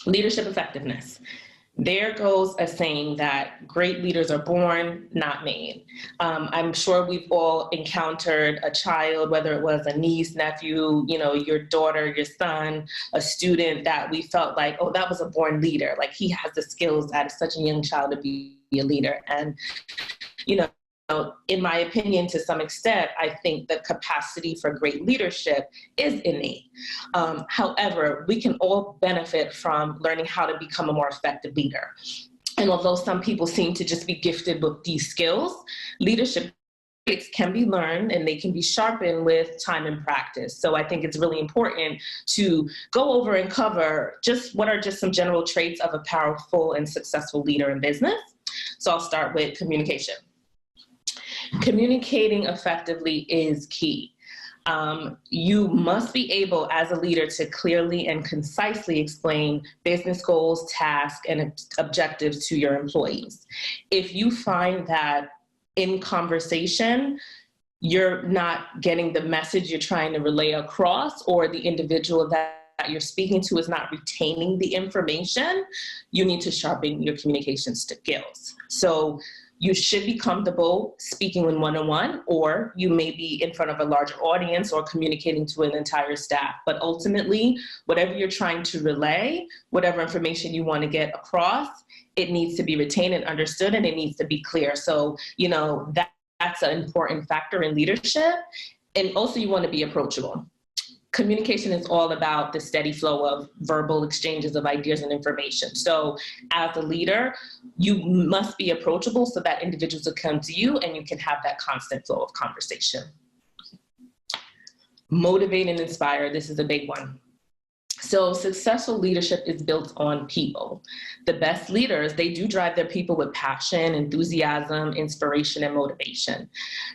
Leadership effectiveness. There goes a saying that great leaders are born, not made. I'm sure we've all encountered a child, whether it was a niece, nephew, your daughter, your son, a student that we felt like, oh, that was a born leader. Like he has the skills at such a young child to be a leader. And, in my opinion, to some extent, I think the capacity for great leadership is innate. However, we can all benefit from learning how to become a more effective leader. And although some people seem to just be gifted with these skills, leadership traits can be learned and they can be sharpened with time and practice. So I think it's really important to go over and cover what are some general traits of a powerful and successful leader in business. So I'll start with communication. Communicating effectively is key. You must be able, as a leader, to clearly and concisely explain business goals, tasks, and objectives to your employees. If you find that in conversation, you're not getting the message you're trying to relay across, or the individual that you're speaking to is not retaining the information, you need to sharpen your communication skills. So you should be comfortable speaking in one-on-one, or you may be in front of a larger audience or communicating to an entire staff. But ultimately, whatever you're trying to relay, whatever information you want to get across, it needs to be retained and understood, and it needs to be clear. So, that's an important factor in leadership. And also you want to be approachable. Communication is all about the steady flow of verbal exchanges of ideas and information. So as a leader, you must be approachable so that individuals will come to you and you can have that constant flow of conversation. Motivate and inspire. This is a big one. So successful leadership is built on people. The best leaders, they do drive their people with passion, enthusiasm, inspiration, and motivation.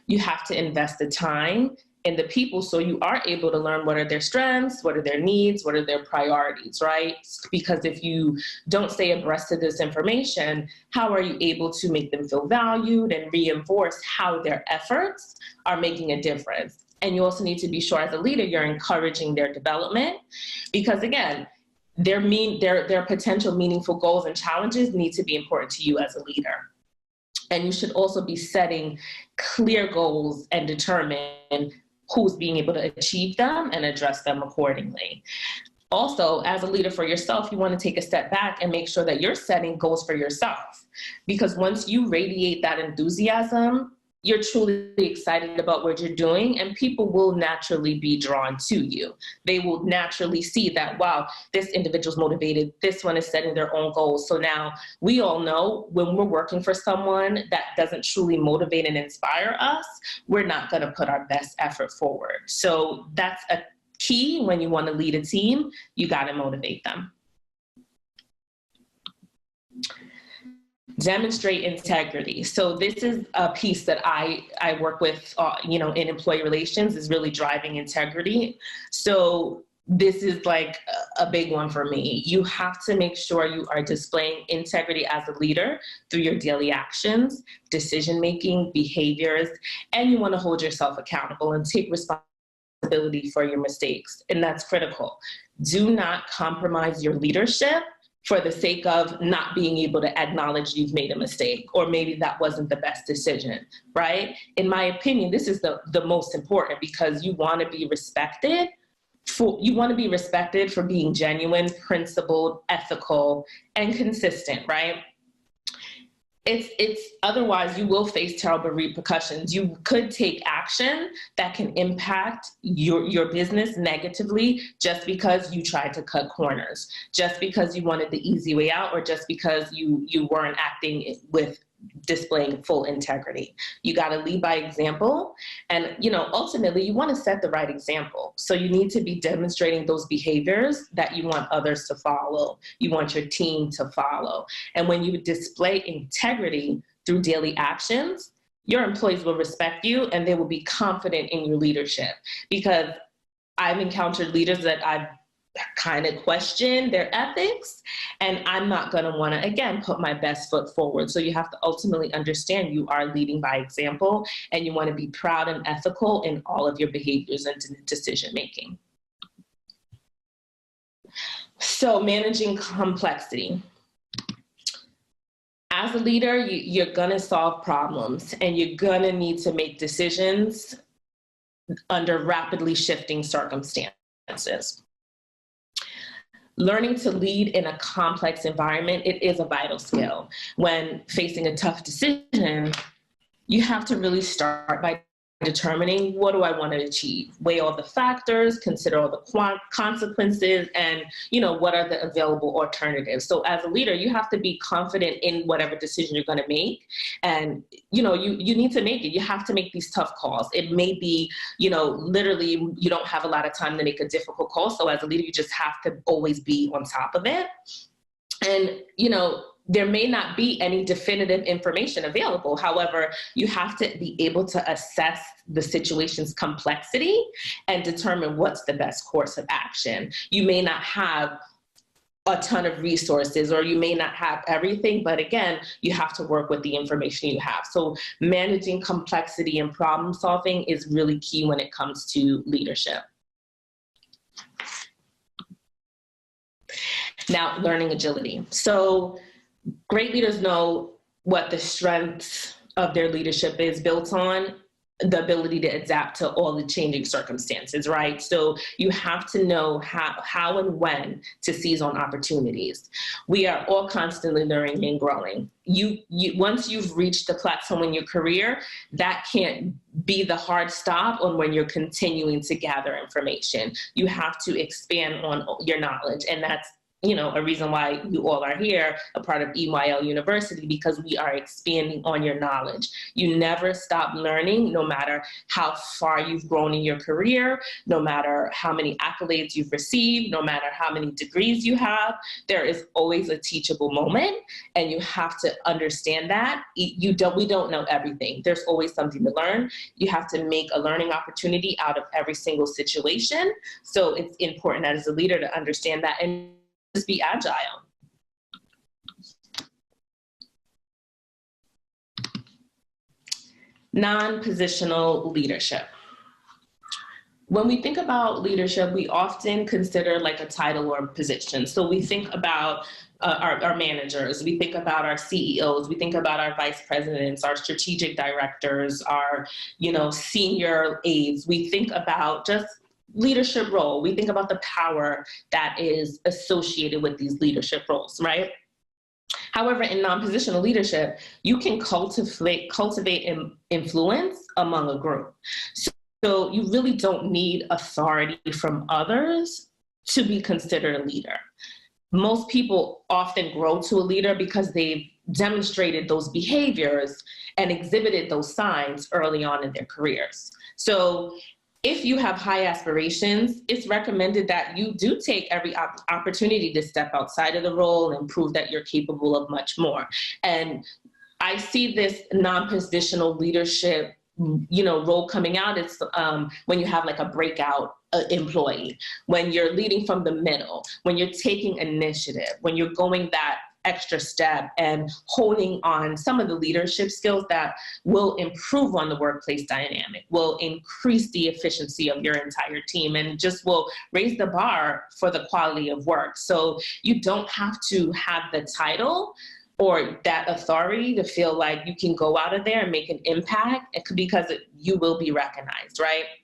You have to invest the time in the people so you are able to learn what are their strengths, what are their needs, what are their priorities, right? Because if you don't stay abreast of this information, how are you able to make them feel valued and reinforce how their efforts are making a difference? And you also need to be sure as a leader, you're encouraging their development, because again, their potential meaningful goals and challenges need to be important to you as a leader. And you should also be setting clear goals and determine who's being able to achieve them and address them accordingly. Also, as a leader for yourself, you want to take a step back and make sure that you're setting goals for yourself. Because once you radiate that enthusiasm, you're truly excited about what you're doing, and people will naturally be drawn to you. They will naturally see that, wow, this individual's motivated, this one is setting their own goals. So now we all know when we're working for someone that doesn't truly motivate and inspire us, we're not gonna put our best effort forward. So that's a key when you wanna lead a team, you gotta motivate them. Demonstrate integrity. So this is a piece that I work with, in employee relations, is really driving integrity. So this is like a big one for me. You have to make sure you are displaying integrity as a leader through your daily actions, decision-making, behaviors, and you want to hold yourself accountable and take responsibility for your mistakes. And that's critical. Do not compromise your leadership for the sake of not being able to acknowledge you've made a mistake, or maybe that wasn't the best decision, right? In my opinion, this is the most important, because you want to be respected for being genuine, principled, ethical, and consistent, right? It's otherwise you will face terrible repercussions. You could take action that can impact your business negatively just because you tried to cut corners, just because you wanted the easy way out, or just because you weren't acting with displaying full integrity. You got to lead by example, and ultimately you want to set the right example. So you need to be demonstrating those behaviors that you want others to follow, you want your team to follow. And when you display integrity through daily actions, your employees will respect you and they will be confident in your leadership. Because I've encountered leaders that I've kind of question their ethics, and I'm not going to want to, again, put my best foot forward. So you have to ultimately understand you are leading by example, and you want to be proud and ethical in all of your behaviors and decision making. So managing complexity. As a leader, you're going to solve problems and you're going to need to make decisions under rapidly shifting circumstances. Learning to lead in a complex environment, it is a vital skill. When facing a tough decision, you have to really start by determining, what do I want to achieve? Weigh all the factors, consider all the consequences, and what are the available alternatives. So as a leader, you have to be confident in whatever decision you're going to make, and you need to make it. You have to make these tough calls. It may be literally you don't have a lot of time to make a difficult call. So as a leader, you just have to always be on top of it. And there may not be any definitive information available. However, you have to be able to assess the situation's complexity and determine what's the best course of action. You may not have a ton of resources, or you may not have everything, but again, you have to work with the information you have. So managing complexity and problem solving is really key when it comes to leadership. Now, learning agility. So great leaders know what the strengths of their leadership is built on, the ability to adapt to all the changing circumstances, right? So you have to know how and when to seize on opportunities. We are all constantly learning and growing. Once you've reached the plateau in your career, that can't be the hard stop on when you're continuing to gather information. You have to expand on your knowledge, and that's a reason why you all are here, a part of EYL University, because we are expanding on your knowledge. You never stop learning, no matter how far you've grown in your career, no matter how many accolades you've received, no matter how many degrees you have. There is always a teachable moment, and you have to understand that. We don't know everything. There's always something to learn. You have to make a learning opportunity out of every single situation. So it's important as a leader to understand that and just be agile. Non-positional leadership. When we think about leadership, we often consider like a title or a position. So we think about our managers, we think about our CEOs, we think about our vice presidents, our strategic directors, our senior aides. We think about just leadership role. We think about the power that is associated with these leadership roles, right? However, in non-positional leadership, you can cultivate influence among a group. So you really don't need authority from others to be considered a leader. Most people often grow to a leader because they've demonstrated those behaviors and exhibited those signs early on in their careers. So if you have high aspirations, it's recommended that you do take every opportunity to step outside of the role and prove that you're capable of much more. And I see this non-positional leadership, role coming out. It's when you have like a breakout employee, when you're leading from the middle, when you're taking initiative, when you're going that extra step and holding on some of the leadership skills that will improve on the workplace dynamic, will increase the efficiency of your entire team, and just will raise the bar for the quality of work. So you don't have to have the title or that authority to feel like you can go out of there and make an impact, because you will be recognized, right?